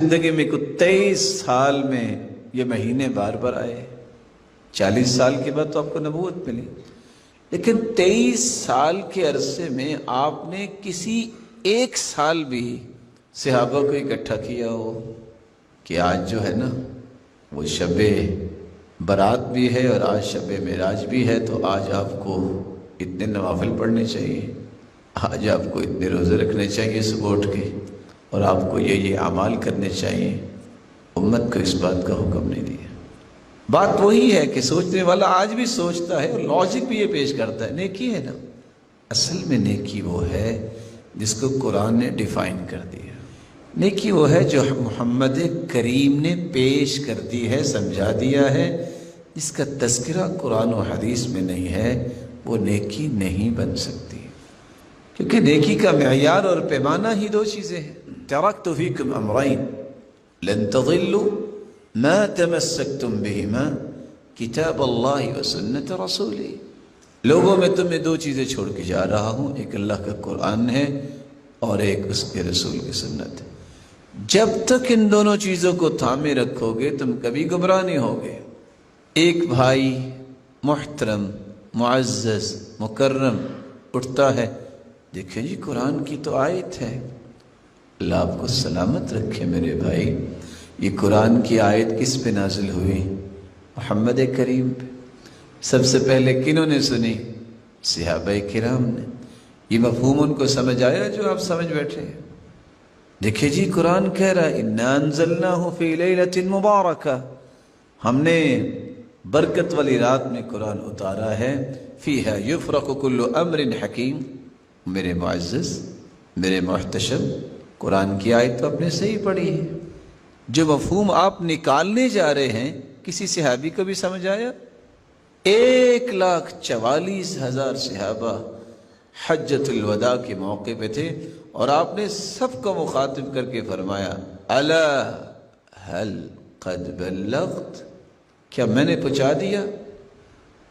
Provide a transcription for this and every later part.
زندگی میں کو 23 سال میں یہ مہینے بار بار آئے. 40 سال کے بعد تو آپ کو نبوت ملی، لیکن 23 سال کے عرصے میں آپ نے کسی ایک سال بھی صحابہ کو اکٹھا کیا ہو کہ آج جو ہے نا وہ شب برات بھی ہے اور آج شب معراج بھی ہے، تو آج آپ کو اتنے نوافل پڑھنے چاہیے، آج آپ کو اتنے روزے رکھنے چاہیے صبح اٹھ کے، اور آپ کو یہ اعمال کرنے چاہیے. امت کو اس بات کا حکم نہیں دیا. بات وہی ہے کہ سوچنے والا آج بھی سوچتا ہے اور لاجک بھی یہ پیش کرتا ہے. نیکی ہے نا، اصل میں نیکی وہ ہے جس کو قرآن نے ڈیفائن کر دیا. نیکی وہ ہے جو محمد کریم نے پیش کر دی ہے، سمجھا دیا ہے. جس کا تذکرہ قرآن و حدیث میں نہیں ہے وہ نیکی نہیں بن سکتی، کیونکہ نیکی کا معیار اور پیمانہ ہی دو چیزیں ہیں. ترکت فیکم امرین لن تضلوا ما تمسکتم بہما کتاب اللہ و سنت رسولہ. لوگوں میں تمہیں دو چیزیں چھوڑ کے جا رہا ہوں، ایک اللہ کا قرآن ہے اور ایک اس کے رسول کی سنت ہے. جب تک ان دونوں چیزوں کو تھامے رکھو گے تم کبھی گمراہ نہیں ہوگے. ایک بھائی محترم معزز مکرم اٹھتا ہے، دیکھیں جی قرآن کی تو آیت ہے. اللہ آپ کو سلامت رکھے میرے بھائی، یہ قرآن کی آیت کس پہ نازل ہوئی؟ محمد کریم پہ. سب سے پہلے کنہوں نے سنی؟ صحابہ کرام نے. یہ مفہوم ان کو سمجھ آیا جو آپ سمجھ بیٹھے ہیں؟ دیکھیں جی قرآن کہہ رہا ہے اِنَّا أَنزَلْنَاهُ فِي لَيْلَةٍ مُبَارَكَةٍ، ہم نے برکت والی رات میں قرآن اتارا ہے. فِيهَا يُفْرَقُ كُلُّ أَمْرٍ حَكِيمٍ. میرے معزز میرے محتشم، قرآن کی آیت تو آپ نے صحیح پڑھی ہے. جو مفہوم آپ نکالنے جا رہے ہیں کسی صحابی کو بھی سمجھ آیا؟ 1,44,000 صحابہ حجۃ الوداع کے موقع پہ تھے اور آپ نے سب کو مخاطب کر کے فرمایا الا هل قد بلغت، کیا میں نے پہنچا دیا؟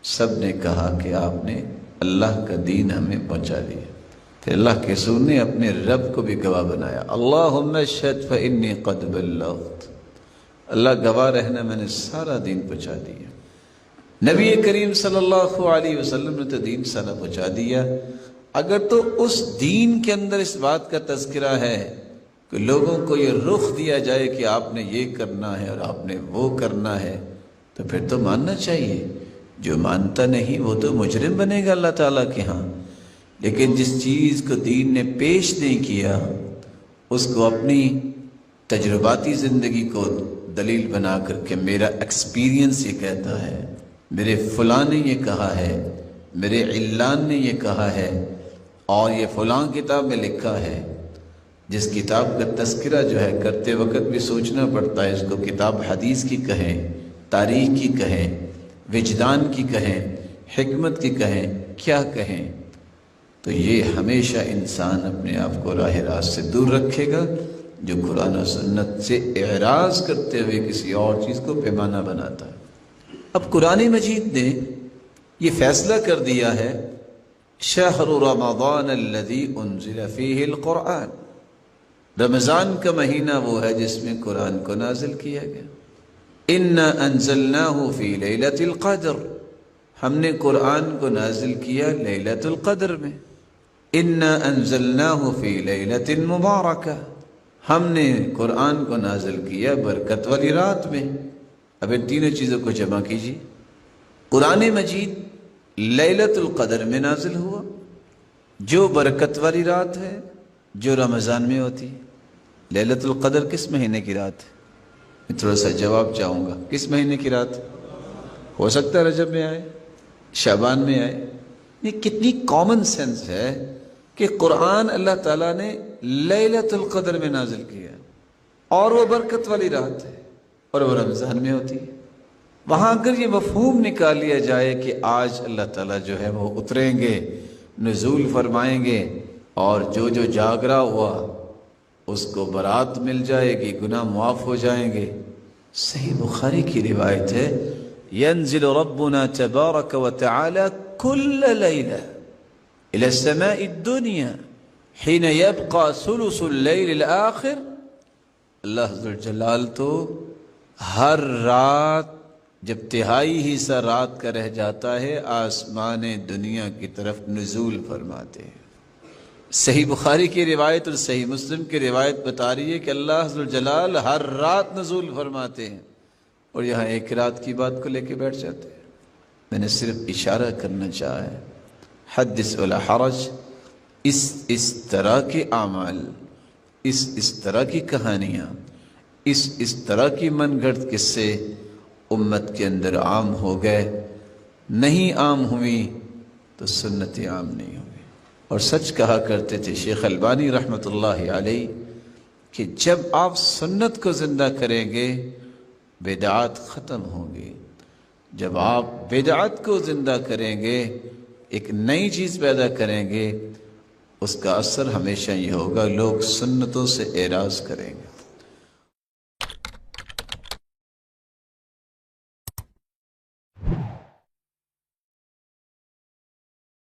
سب نے کہا کہ آپ نے اللہ کا دین ہمیں پہنچا دیا. پھر اللہ کے رسول نے اپنے رب کو بھی گواہ بنایا، اللہم اشہد فانی قد بلغت، اللہ گواہ رہنا میں نے سارا دین پہنچا دیا. نبی کریم صلی اللہ علیہ وسلم نے تو دین سارا پہنچا دیا. اگر تو اس دین کے اندر اس بات کا تذکرہ ہے کہ لوگوں کو یہ رخ دیا جائے کہ آپ نے یہ کرنا ہے اور آپ نے وہ کرنا ہے، تو پھر تو ماننا چاہیے. جو مانتا نہیں وہ تو مجرم بنے گا اللہ تعالیٰ کے ہاں. لیکن جس چیز کو دین نے پیش نہیں کیا اس کو اپنی تجرباتی زندگی کو دلیل بنا کر کے میرا ایکسپیرینس یہ کہتا ہے، میرے فلاں نے یہ کہا ہے، میرے علان نے یہ کہا ہے، اور یہ فلاں کتاب میں لکھا ہے. جس کتاب کا تذکرہ جو ہے کرتے وقت بھی سوچنا پڑتا ہے، اس کو کتاب حدیث کی کہیں، تاریخ کی کہیں، وجدان کی کہیں، حکمت کی کہیں، کیا کہیں. تو یہ ہمیشہ انسان اپنے آپ کو راہ راست سے دور رکھے گا جو قرآن و سنت سے اعراض کرتے ہوئے کسی اور چیز کو پیمانہ بناتا ہے. اب قرآن مجید نے یہ فیصلہ کر دیا ہے شہر رمضان الذی انزل فیہ القرآن، رمضان کا مہینہ وہ ہے جس میں قرآن کو نازل کیا گیا. انا انزلناہ فی لیلۃ القدر، ہم نے قرآن کو نازل کیا لیلۃ القدر میں. انا انزلناہ فی لیلۃ مبارکہ، ہم نے قرآن کو نازل کیا برکت والی رات میں. اب ان تینوں چیزوں کو جمع کیجیے. قرآن مجید لیلۃ القدر میں نازل ہوا جو برکت والی رات ہے جو رمضان میں ہوتی. لیلۃ القدر کس مہینے کی رات ہے؟ میں تھوڑا سا جواب چاہوں گا. کس مہینے کی رات؟ ہو سکتا ہے رجب میں آئے، شعبان میں آئے. یہ کتنی کامن سینس ہے کہ قرآن اللہ تعالیٰ نے لیلۃ القدر میں نازل کیا اور وہ برکت والی رات ہے اور وہ رمضان میں ہوتی ہے. وہاں اگر یہ مفہوم نکال لیا جائے کہ آج اللہ تعالیٰ جو ہے وہ اتریں گے، نزول فرمائیں گے، اور جو جو جاگرا ہوا اس کو برات مل جائے گی، گناہ معاف ہو جائیں گے. صحیح بخاری کی روایت ہے ينزل ربنا تبارك وتعالى كل ليلة إلى السماء الدنيا حين يبقى ثلث الليل الآخر اللہ ذوالجلال تو ہر رات جب تہائی حصہ رات کا رہ جاتا ہے آسمان دنیا کی طرف نزول فرماتے ہیں۔ صحیح بخاری کی روایت اور صحیح مسلم کی روایت بتا رہی ہے کہ اللہ ذوالجلال ہر رات نزول فرماتے ہیں، اور یہاں ایک رات کی بات کو لے کے بیٹھ جاتے ہیں۔ میں نے صرف اشارہ کرنا چاہا ہے، حدث ولا حرج، اس طرح کے اعمال، اس طرح کی کہانیاں، اس طرح کی من گھڑت قصے امت کے اندر عام ہو گئے، نہیں عام ہوئی تو سنت عام نہیں ہوئی۔ اور سچ کہا کرتے تھے شیخ البانی رحمۃ اللہ علیہ کہ جب آپ سنت کو زندہ کریں گے بدعات ختم ہوں گی، جب آپ بدعت کو زندہ کریں گے ایک نئی چیز پیدا کریں گے، اس کا اثر ہمیشہ یہ ہوگا لوگ سنتوں سے اعراض کریں گے۔